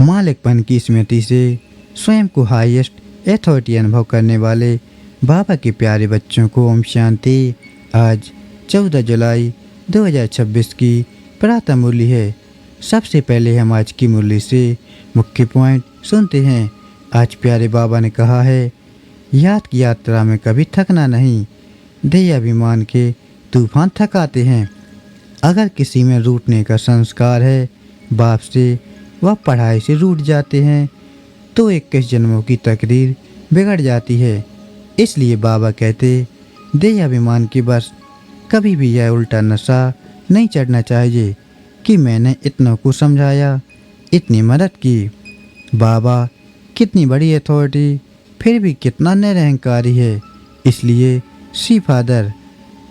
मालिकपन की स्मृति से स्वयं को हाईएस्ट अथॉरिटी अनुभव करने वाले बाबा के प्यारे बच्चों को ओम शांति। आज 14 जुलाई 2026 की प्रातः मुरली है। सबसे पहले हम आज की मुरली से मुख्य पॉइंट सुनते हैं। आज प्यारे बाबा ने कहा है, याद की यात्रा में कभी थकना नहीं। देह अभिमान के तूफान थकाते हैं। अगर किसी में रूठने का संस्कार है, बाप से वह पढ़ाई से रूठ जाते हैं, तो 21 जन्मों की तकदीर बिगड़ जाती है। इसलिए बाबा कहते, देह अभिमान की बस कभी भी यह उल्टा नशा नहीं चढ़ना चाहिए कि मैंने इतनों को समझाया, इतनी मदद की। बाबा कितनी बड़ी अथॉरिटी, फिर भी कितना निरहंकारी है। इसलिए सी फादर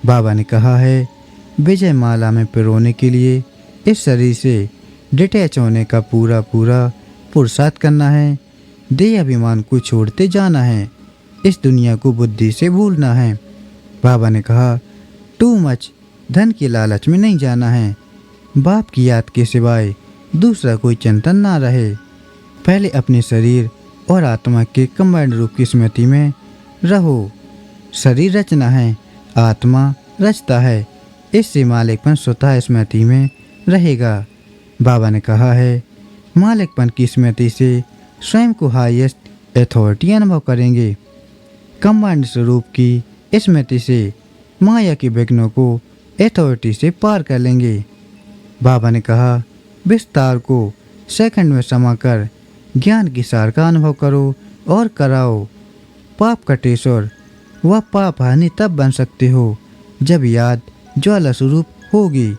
बाबा ने कहा है, विजय माला में पिरोने के लिए इस शरीर से डिटैच होने का पूरा पुरुषार्थ करना है। देह अभिमान को छोड़ते जाना है। इस दुनिया को बुद्धि से भूलना है। बाबा ने कहा, टू मच धन की लालच में नहीं जाना है। बाप की याद के सिवाय दूसरा कोई चिंतन ना रहे। पहले अपने शरीर और आत्मा के कंबाइंड रूप की स्मृति में रहो। शरीर रचना है, आत्मा रचता है। इससे मालिकपन स्वतः स्मृति में रहेगा। बाबा ने कहा है, मालिकपन की स्मृति से स्वयं को हाईएस्ट अथॉरिटी अनुभव करेंगे। कंबाइंड स्वरूप की स्मृति से माया के विघ्नों को अथॉरिटी से पार कर लेंगे। बाबा ने कहा, विस्तार को सेकंड में समाकर ज्ञान की सार का अनुभव करो और कराओ। पाप कटेश्वर वह पाप हानि तब बन सकते हो जब याद ज्वाला स्वरूप होगी।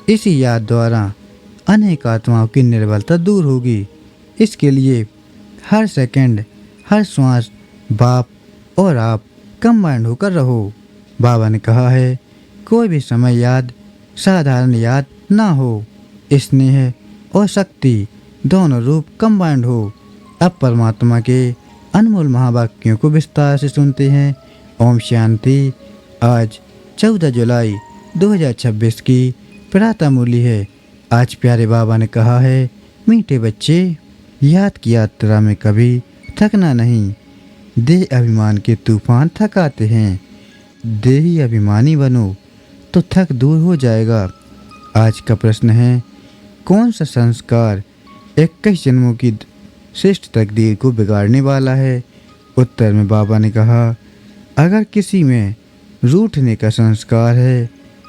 इसी याद द्वारा अनेक आत्माओं की निर्बलता दूर होगी। इसके लिए हर सेकंड, हर श्वास बाप और आप कंबाइंड होकर रहो। बाबा ने कहा है, कोई भी समय याद साधारण याद ना हो। स्नेह और शक्ति दोनों रूप कंबाइंड हो। अब परमात्मा के अनमोल महावाक्यों को विस्तार से सुनते हैं। ओम शांति। आज 14 जुलाई 2026 की प्रातः मुरली है। आज प्यारे बाबा ने कहा है, मीठे बच्चे, याद की यात्रा में कभी थकना नहीं। देह अभिमान के तूफान थकाते हैं। देही अभिमानी बनो तो थक दूर हो जाएगा। आज का प्रश्न है, कौन सा संस्कार 21 जन्मों की श्रेष्ठ तकदीर को बिगाड़ने वाला है? उत्तर में बाबा ने कहा, अगर किसी में रूठने का संस्कार है,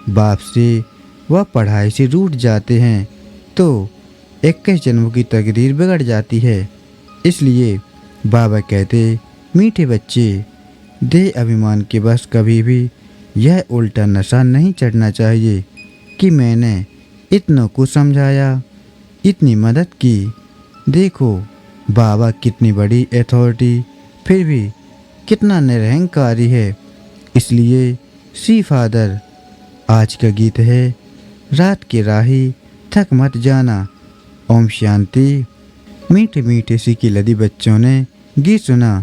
बाप से वह पढ़ाई से रूठ जाते हैं, तो 21 जन्मों की तकदीर बिगड़ जाती है। इसलिए बाबा कहते, मीठे बच्चे, देह अभिमान के बस कभी भी यह उल्टा नशा नहीं चढ़ना चाहिए कि मैंने इतनों को समझाया, इतनी मदद की। देखो बाबा कितनी बड़ी अथॉरिटी, फिर भी कितना निरहंकारी है। इसलिए सी फादर। आज का गीत है, रात के राही थक मत जाना। ओम शांति। मीठे मीठे सी की लदी बच्चों ने गीत सुना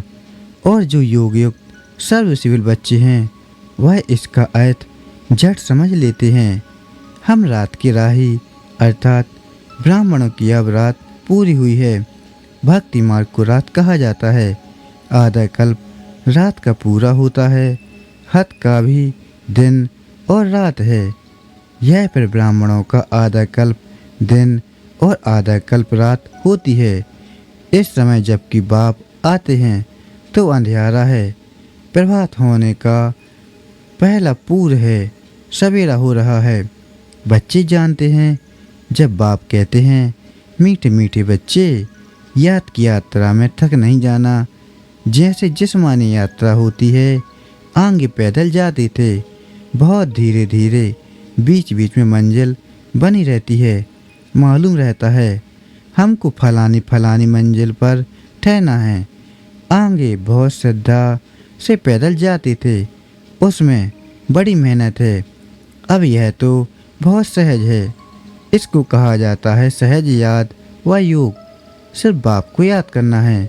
और जो योग युक्त सर्व सिविल बच्चे हैं वह इसका अर्थ झट समझ लेते हैं। हम रात की राही अर्थात ब्राह्मणों की अब रात पूरी हुई है। भक्ति मार्ग को रात कहा जाता है। आधा कल्प रात का पूरा होता है। हत का भी दिन और रात है। यह फिर ब्राह्मणों का आधा कल्प दिन और आधा कल्प रात होती है। इस समय जबकि बाप आते हैं तो अंधियारा है। प्रभात होने का पहला पूर है। सवेरा हो रहा है। बच्चे जानते हैं, जब बाप कहते हैं, मीठे मीठे बच्चे, याद की यात्रा में थक नहीं जाना। जैसे जिस्मानी यात्रा होती है, आगे पैदल जाते थे, बहुत धीरे धीरे, बीच बीच में मंजिल बनी रहती है। मालूम रहता है हमको फलानी मंजिल पर ठहरना है। आगे बहुत श्रद्धा से पैदल जाते थे, उसमें बड़ी मेहनत है। अब यह तो बहुत सहज है। इसको कहा जाता है सहज याद व योग। सिर्फ बाप को याद करना है।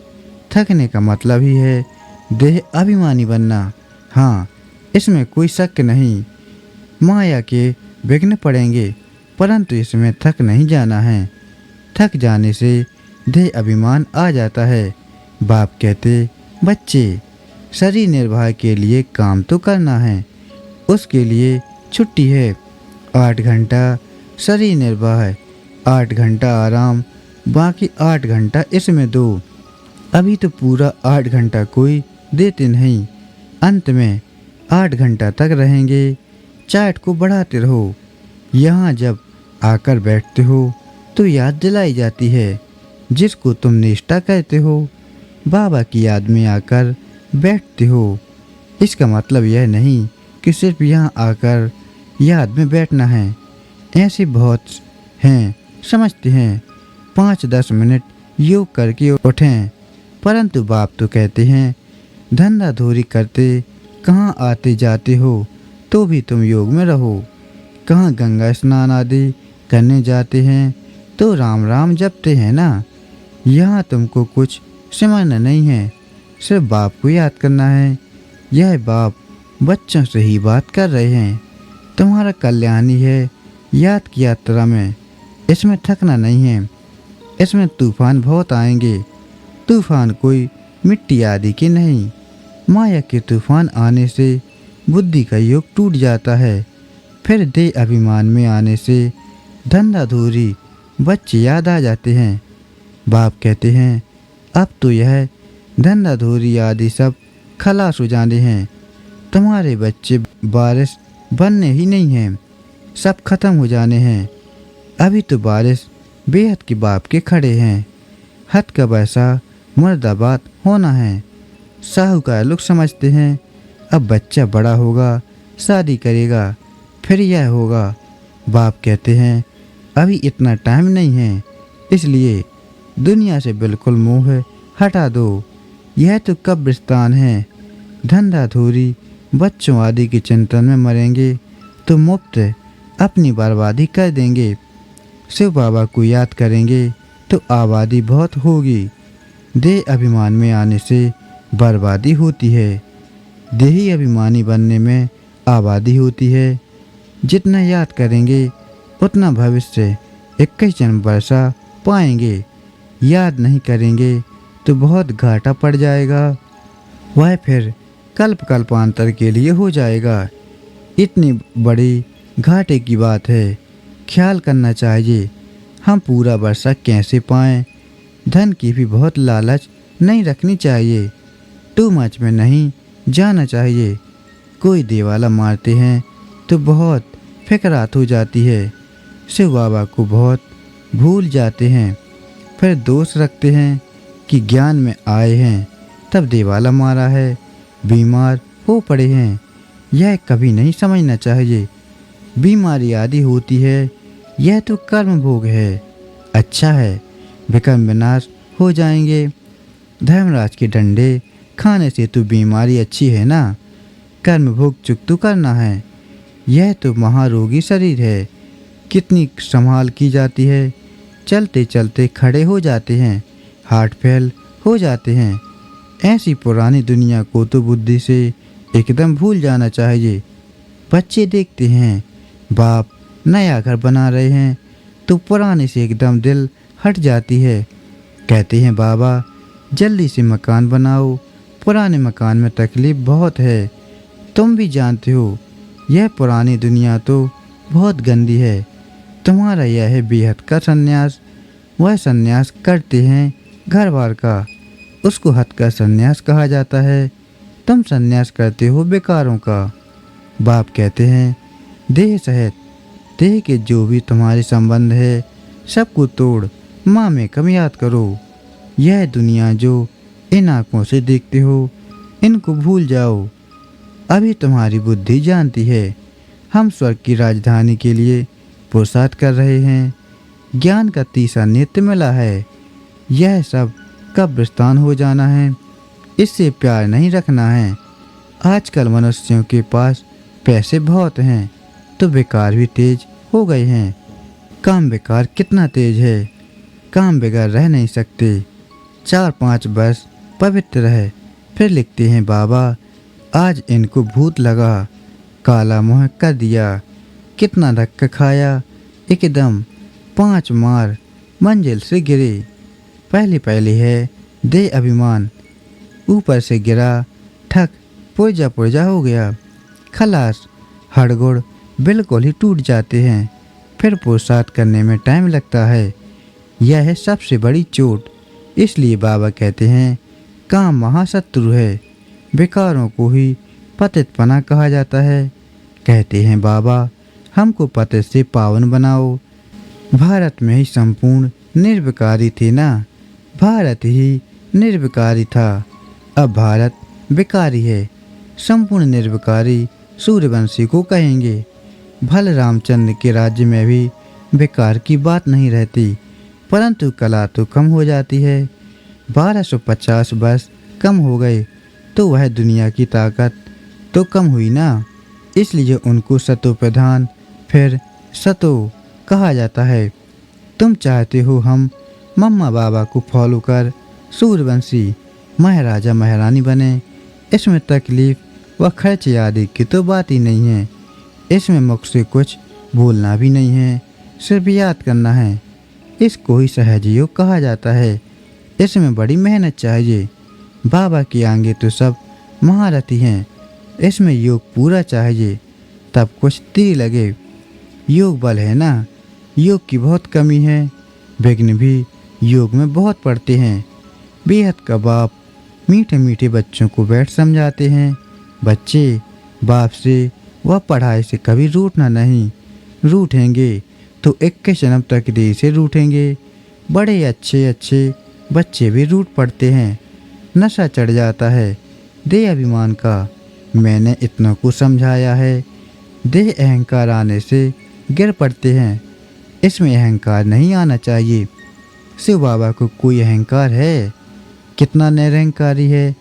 थकने का मतलब ही है देह अभिमानी बनना। हाँ, इसमें कोई शक नहीं। माया के विघ्न पड़ेंगे, परंतु इसमें थक नहीं जाना है। थक जाने से देह अभिमान आ जाता है। बाप कहते, बच्चे, शरीर निर्वाह के लिए काम तो करना है, उसके लिए छुट्टी है। 8 घंटा शरीर निर्वाह है, 8 घंटा आराम, बाकी 8 घंटा इसमें दो। अभी तो पूरा 8 घंटा कोई देते नहीं, अंत में 8 घंटा तक रहेंगे। चार्ट को बढ़ाते रहो। यहाँ जब आकर बैठते हो तो याद दिलाई जाती है जिसको तुम निष्ठा कहते हो। बाबा की याद में आकर बैठते हो। इसका मतलब यह नहीं कि सिर्फ यहाँ आकर याद में बैठना है। ऐसे बहुत हैं समझते हैं 5-10 मिनट योग करके उठें, परंतु बाप तो कहते हैं धंधा धूरी करते कहाँ आते जाते हो तो भी तुम योग में रहो। कहाँ गंगा स्नान आदि करने जाते हैं तो राम राम जपते हैं ना। यहाँ तुमको कुछ समझना नहीं है, सिर्फ बाप को याद करना है। यह बाप बच्चों से ही बात कर रहे हैं। तुम्हारा कल्याण ही है याद की यात्रा में। इसमें थकना नहीं है। इसमें तूफान बहुत आएंगे। तूफान कोई मिट्टी आदि के नहीं। माया के तूफान आने से बुद्धि का योग टूट जाता है। फिर देह अभिमान में आने से धंधाधूरी बच्चे याद आ जाते हैं। बाप कहते हैं अब तो यह धंधाधूरी आदि सब खलास हो जाने हैं। तुम्हारे बच्चे बारिश बनने ही नहीं हैं, सब खत्म हो जाने हैं। अभी तो बारिश बेहद के बाप के खड़े हैं। हद का वैसा मुर्दाबाद होना है। साहूकार लोग समझते हैं अब बच्चा बड़ा होगा, शादी करेगा, फिर यह होगा। बाप कहते हैं अभी इतना टाइम नहीं है, इसलिए दुनिया से बिल्कुल मोह हटा दो। यह तो कब्रिस्तान है। धंधाधूरी बच्चों आदि के चिंतन में मरेंगे तो मुफ्त अपनी बर्बादी कर देंगे। शिव बाबा को याद करेंगे तो आबादी बहुत होगी। देह अभिमान में आने से बर्बादी होती है, देही अभिमानी बनने में आबादी होती है। जितना याद करेंगे उतना भविष्य 21 जन्म वर्षा पाएंगे। याद नहीं करेंगे तो बहुत घाटा पड़ जाएगा, वह फिर कल्प कल्पांतर के लिए हो जाएगा। इतनी बड़ी घाटे की बात है, ख्याल करना चाहिए हम पूरा वर्षा कैसे पाएं। धन की भी बहुत लालच नहीं रखनी चाहिए, टू मच में नहीं जाना चाहिए। कोई देवाला मारते हैं तो बहुत फिक्रात हो जाती है। शिव बाबा को बहुत भूल जाते हैं, फिर दोष रखते हैं कि ज्ञान में आए हैं तब देवाला मारा है, बीमार हो पड़े हैं। यह कभी नहीं समझना चाहिए। बीमारी आदि होती है, यह तो कर्म भोग है। अच्छा है, विकर्म विनाश हो जाएंगे। धर्मराज के डंडे खाने से तो बीमारी अच्छी है ना। कर्म भोग चुक तो करना है। यह तो महारोगी शरीर है, कितनी संभाल की जाती है। चलते चलते खड़े हो जाते हैं, हार्ट फेल हो जाते हैं। ऐसी पुरानी दुनिया को तो बुद्धि से एकदम भूल जाना चाहिए। बच्चे देखते हैं बाप नया घर बना रहे हैं तो पुराने से एकदम दिल हट जाती है। कहते हैं बाबा जल्दी से मकान बनाओ, पुराने मकान में तकलीफ बहुत है। तुम भी जानते हो यह पुरानी दुनिया तो बहुत गंदी है। तुम्हारा यह है बेहद का संन्यास। वह संन्यास करते हैं घर बार का, उसको हद का संन्यास कहा जाता है। तुम संन्यास करते हो बेकारों का। बाप कहते हैं देह सहित देह के जो भी तुम्हारे संबंध है सबको तोड़ माँ में कम याद करो। यह दुनिया जो इन आँखों से देखते हो इनको भूल जाओ। अभी तुम्हारी बुद्धि जानती है हम स्वर्ग की राजधानी के लिए पुरुषार्थ कर रहे हैं। ज्ञान का तीसरा नेत्र मिला है। यह सब कब्रिस्तान हो जाना है, इससे प्यार नहीं रखना है। आजकल मनुष्यों के पास पैसे बहुत हैं तो बेकार भी तेज हो गए हैं। काम बेकार कितना तेज है, काम बगैर रह नहीं सकते। 4-5 वर्ष पवित्र रहे, फिर लिखते हैं बाबा आज इनको भूत लगा, काला मुँह कर दिया। कितना धक्का खाया, एकदम 5 मार मंजिल से गिरे। पहले पहले है दे अभिमान, ऊपर से गिरा, ठक, पुर्जा पुर्जा हो गया। खलास, हड़गुड़ बिल्कुल ही टूट जाते हैं। फिर पुरुषार्थ करने में टाइम लगता है। यह है सबसे बड़ी चोट। इसलिए बाबा कहते हैं काम महाशत्रु है। बेकारों को ही पतितपना कहा जाता है। कहते हैं बाबा हमको पतित से पावन बनाओ। भारत में ही संपूर्ण निर्विकारी थे ना, भारत ही निर्विकारी था। अब भारत विकारी है। संपूर्ण निर्विकारी सूर्यवंशी को कहेंगे। भले रामचंद्र के राज्य में भी विकार की बात नहीं रहती, परंतु कला तो कम हो जाती है। 1250 वर्ष कम हो गए तो वह दुनिया की ताकत तो कम हुई ना। इसलिए उनको सतो प्रधान फिर सतो कहा जाता है। तुम चाहते हो हम मम्मा बाबा को फॉलो कर सूर्यवंशी महाराजा महारानी बने। इसमें तकलीफ व खर्च आदि की तो बात ही नहीं है। इसमें मुख से कुछ बोलना भी नहीं है, सिर्फ याद करना है। इसको ही सहज योग कहा जाता है। इसमें बड़ी मेहनत चाहिए। बाबा के आगे तो सब महारथी हैं। इसमें योग पूरा चाहिए, तब कुछ तीर लगे। योग बल है ना, योग की बहुत कमी है। विघ्न भी योग में बहुत पड़ते हैं। बेहद का बाप मीठे मीठे बच्चों को बैठ समझाते हैं। बच्चे बाप से व पढ़ाई से कभी रूठना नहीं। रूठेंगे तो 21 जन्म तक देर से रूठेंगे। बड़े अच्छे अच्छे बच्चे भी रूठ पड़ते हैं। नशा चढ़ जाता है देह अभिमान का। मैंने इतना को समझाया है। देह अहंकार आने से गिर पड़ते हैं। इसमें अहंकार नहीं आना चाहिए। शिव बाबा को कोई अहंकार है? कितना निरहंकारी है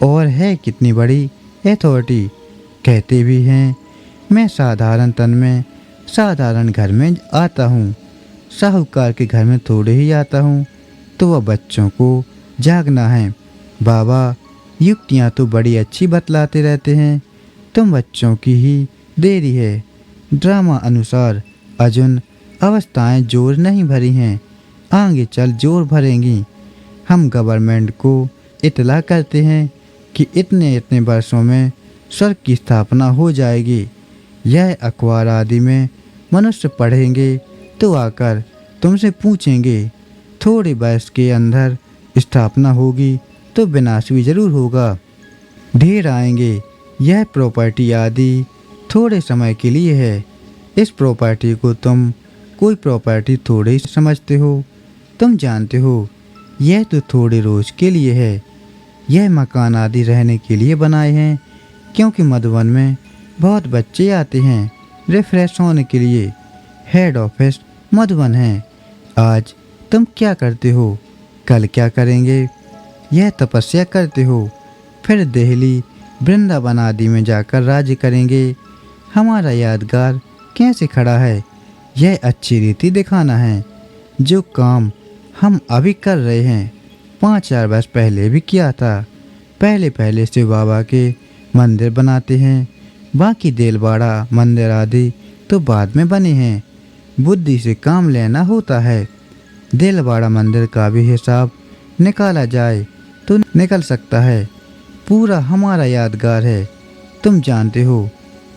और है कितनी बड़ी अथॉरिटी। कहते भी हैं मैं साधारण तन में साधारण घर में आता हूँ। साहूकार के घर में थोड़े ही आता हूँ। तो वह बच्चों को जागना है। बाबा युक्तियाँ तो बड़ी अच्छी बतलाते रहते हैं। तुम बच्चों की ही देरी है। ड्रामा अनुसार अर्जुन अवस्थाएं जोर नहीं भरी हैं, आगे चल जोर भरेंगी। हम गवर्नमेंट को इतला करते हैं कि इतने इतने वर्षों में स्वर्ग की स्थापना हो जाएगी। यह अखबार आदि में मनुष्य पढ़ेंगे तो आकर तुमसे पूछेंगे थोड़े वर्ष के अंदर स्थापना होगी तो विनाश भी जरूर होगा। ढेर आएंगे। यह प्रॉपर्टी आदि थोड़े समय के लिए है। इस प्रॉपर्टी को तुम कोई प्रॉपर्टी थोड़े ही समझते हो। तुम जानते हो यह तो थोड़े रोज के लिए है। यह मकान आदि रहने के लिए बनाए हैं, क्योंकि मधुबन में बहुत बच्चे आते हैं रिफ्रेश होने के लिए। हेड ऑफिस मधुबन है। आज तुम क्या करते हो, कल क्या करेंगे? यह तपस्या करते हो, फिर दिल्ली वृंदावन आदि में जाकर राज्य करेंगे। हमारा यादगार कैसे खड़ा है, यह अच्छी रीति दिखाना है। जो काम हम अभी कर रहे हैं 5-4 वर्ष पहले भी किया था। पहले पहले शिव बाबा के मंदिर बनाते हैं, बाकी देलवाड़ा मंदिर आदि तो बाद में बने हैं। बुद्धि से काम लेना होता है। देलवाड़ा मंदिर का भी हिसाब निकाला जाए तो निकल सकता है। पूरा हमारा यादगार है। तुम जानते हो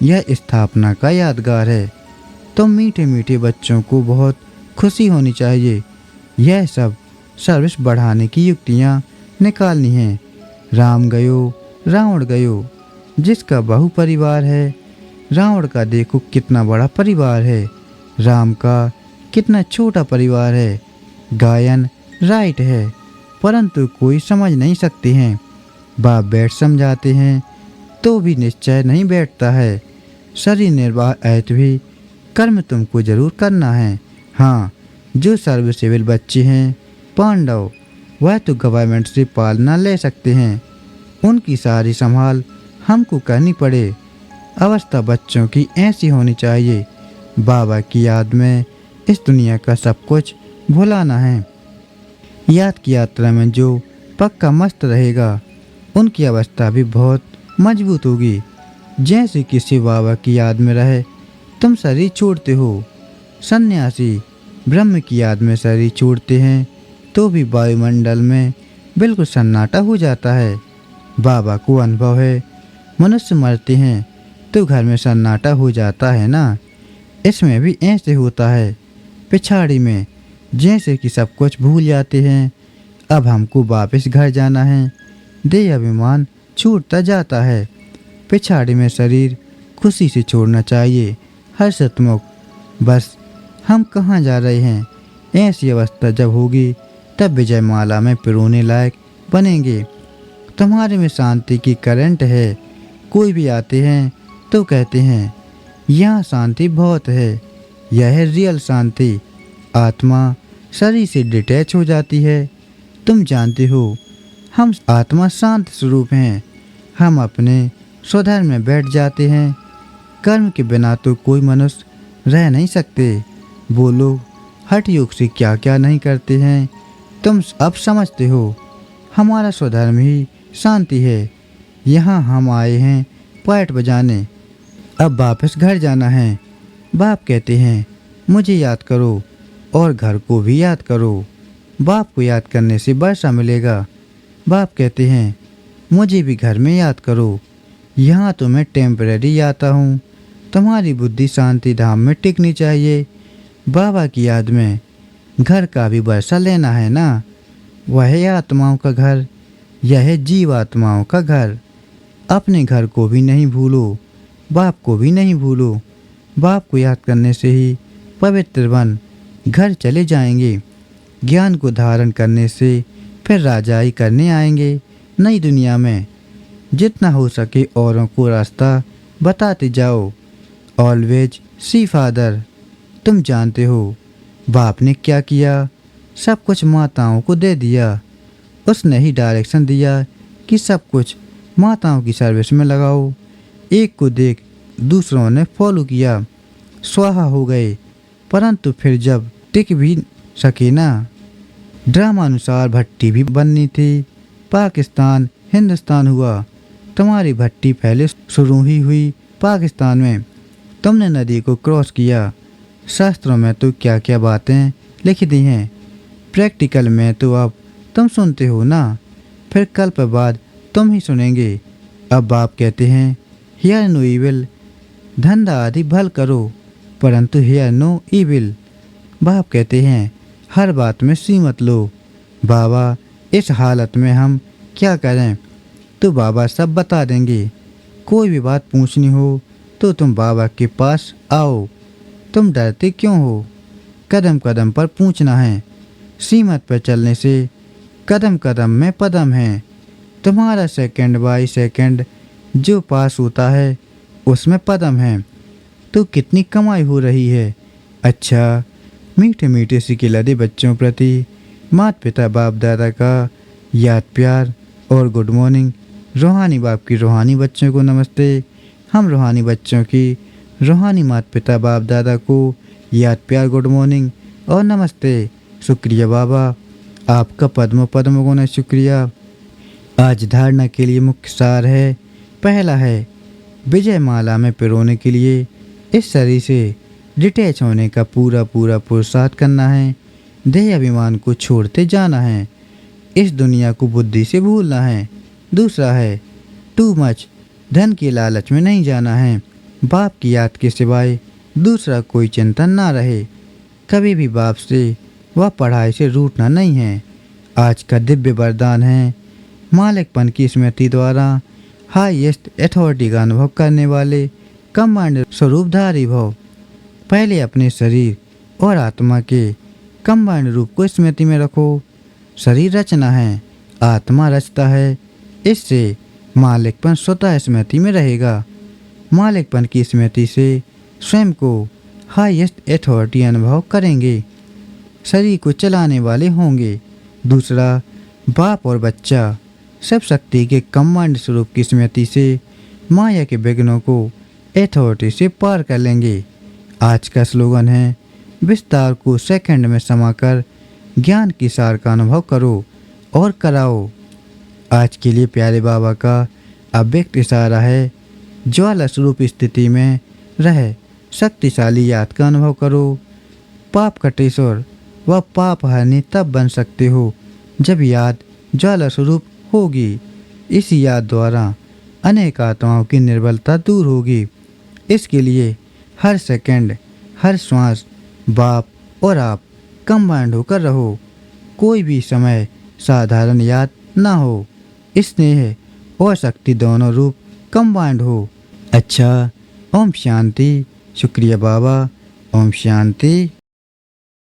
यह स्थापना का यादगार है। तुम मीठे मीठे बच्चों को बहुत खुशी होनी चाहिए। यह सब सर्विस बढ़ाने की युक्तियाँ निकालनी हैं। राम गयो रावण गयो। जिसका बहु परिवार है, रावण का देखो कितना बड़ा परिवार है, राम का कितना छोटा परिवार है। गायन राइट है, परंतु कोई समझ नहीं सकते हैं। बाप बैठ समझाते हैं तो भी निश्चय नहीं बैठता है। शरीर निर्वाह ऐत भी कर्म तुमको जरूर करना है। हाँ, जो सर्व सिविल बच्चे हैं पांडव, वह तो गवर्नमेंट से पालना ले सकते हैं। उनकी सारी संभाल हमको करनी पड़े। अवस्था बच्चों की ऐसी होनी चाहिए। बाबा की याद में इस दुनिया का सब कुछ भुलाना है। याद की यात्रा में जो पक्का मस्त रहेगा, उनकी अवस्था भी बहुत मजबूत होगी। जैसे किसी बाबा की याद में रहे तुम शरीर छोड़ते हो। सन्यासी ब्रह्म की याद में शरीर छोड़ते हैं। तो भी वायुमंडल में बिल्कुल सन्नाटा हो जाता है। बाबा को अनुभव है, मनुष्य मरते हैं तो घर में सन्नाटा हो जाता है ना, इसमें भी ऐसे होता है। पिछाड़ी में जैसे कि सब कुछ भूल जाते हैं। अब हमको वापस घर जाना है। देह अभिमान छूटता जाता है। पिछाड़ी में शरीर खुशी से छोड़ना चाहिए, हर्षोन्मुख। बस हम कहाँ जा रहे हैं? ऐसी अवस्था जब होगी तब विजय माला में पिरोने लायक बनेंगे। तुम्हारे में शांति की करंट है। कोई भी आते हैं तो कहते हैं यहाँ शांति बहुत है। यह है रियल शांति। आत्मा शरीर से डिटैच हो जाती है। तुम जानते हो हम आत्मा शांत स्वरूप हैं। हम अपने स्वधर्म में बैठ जाते हैं। कर्म के बिना तो कोई मनुष्य रह नहीं सकते। वो लोग हठ योग से क्या क्या नहीं करते हैं, तुम अब समझते हो। हमारा स्वधर्म ही शांति है। यहाँ हम आए हैं पायट बजाने। अब वापस घर जाना है। बाप कहते हैं मुझे याद करो और घर को भी याद करो। बाप को याद करने से वर्षा मिलेगा। बाप कहते हैं मुझे भी घर में याद करो। यहाँ तो मैं टेम्परेरी आता हूँ। तुम्हारी बुद्धि शांति धाम में टिकनी चाहिए। बाबा की याद में घर का भी वर्षा लेना है ना। वह है आत्माओं का घर। यह है जीवात्माओं का घर। अपने घर को भी नहीं भूलो, बाप को भी नहीं भूलो। बाप को याद करने से ही पवित्र बन घर चले जाएंगे। ज्ञान को धारण करने से फिर राजाई करने आएंगे नई दुनिया में। जितना हो सके औरों को रास्ता बताते जाओ। Always see father. तुम जानते हो बाप ने क्या किया? सब कुछ माताओं को दे दिया। उसने ही डायरेक्शन दिया कि सब कुछ माताओं की सर्विस में लगाओ। एक को देख दूसरों ने फॉलो किया, स्वाहा हो गए। परंतु फिर जब टिक भी सके ना, ड्रामा अनुसार भट्टी भी बननी थी। पाकिस्तान हिंदुस्तान हुआ। तुम्हारी भट्टी पहले शुरू ही हुई पाकिस्तान में। तुमने नदी को क्रॉस किया। शास्त्रों में तो क्या क्या बातें लिखी दी हैं, प्रैक्टिकल में तो अब तुम सुनते हो ना। फिर कल्प बाद तुम ही सुनेंगे। अब बाप कहते हैं हियर नो इविल। धंधा आदि भल करो परंतु हियर नो इविल। बाप कहते हैं हर बात में सी मत लो। बाबा इस हालत में हम क्या करें? तो बाबा सब बता देंगे। कोई भी बात पूछनी हो तो तुम बाबा के पास आओ। तुम डरते क्यों हो? कदम कदम पर पूछना है। सीमत पर चलने से कदम कदम में पदम है। तुम्हारा सेकंड बाय सेकंड जो पास होता है उसमें पदम है। तो कितनी कमाई हो रही है। अच्छा, मीठे मीठे सिकिलदे बच्चों प्रति माता पिता बाप दादा का याद प्यार और गुड मॉर्निंग। रूहानी बाप की रूहानी बच्चों को नमस्ते। हम रूहानी बच्चों की रूहानी माता पिता बाप दादा को याद प्यार गुड मॉर्निंग और नमस्ते। शुक्रिया बाबा, आपका पद्म पद्म गुना शुक्रिया। आज धारणा के लिए मुख्य सार है। पहला है विजय माला में पिरोने के लिए इस शरीर से डिटैच होने का पूरा पूरा पुरुषार्थ करना है। देह अभिमान को छोड़ते जाना है। इस दुनिया को बुद्धि से भूलना है। दूसरा है टू मच धन की लालच में नहीं जाना है। बाप की याद के सिवाय दूसरा कोई चिंतन ना रहे। कभी भी बाप से व पढ़ाई से रूठना नहीं है। आज का दिव्य वरदान है मालिकपन की स्मृति द्वारा हाईएस्ट अथॉरिटी का अनुभव करने वाले कमांड स्वरूपधारी भव। पहले अपने शरीर और आत्मा के कंबाइंड रूप को स्मृति में रखो। शरीर रचना है, आत्मा रचता है। इससे मालिकपन स्वतः स्मृति में रहेगा। मालिकपन की स्मृति से स्वयं को हाईएस्ट अथॉरिटी अनुभव करेंगे। शरीर को चलाने वाले होंगे। दूसरा, बाप और बच्चा सब शक्ति के कमांड स्वरूप की स्मृति से माया के विघ्नों को अथॉरिटी से पार कर लेंगे। आज का स्लोगन है विस्तार को सेकंड में समाकर ज्ञान की सार का अनुभव करो और कराओ। आज के लिए प्यारे बाबा का अव्यक्त इशारा है ज्वाला स्वरूप स्थिति में रह शक्तिशाली याद का अनुभव करो। पाप कटेश्वर व पाप हानि तब बन सकते हो जब याद ज्वाला स्वरूप होगी। इस याद द्वारा अनेक आत्माओं की निर्बलता दूर होगी। इसके लिए हर सेकंड, हर श्वास बाप और आप कंबाइंड होकर रहो। कोई भी समय साधारण याद ना हो। स्नेह और शक्ति दोनों रूप कंबाइंड हो। अच्छा, ओम शांति। शुक्रिया बाबा। ओम शांति।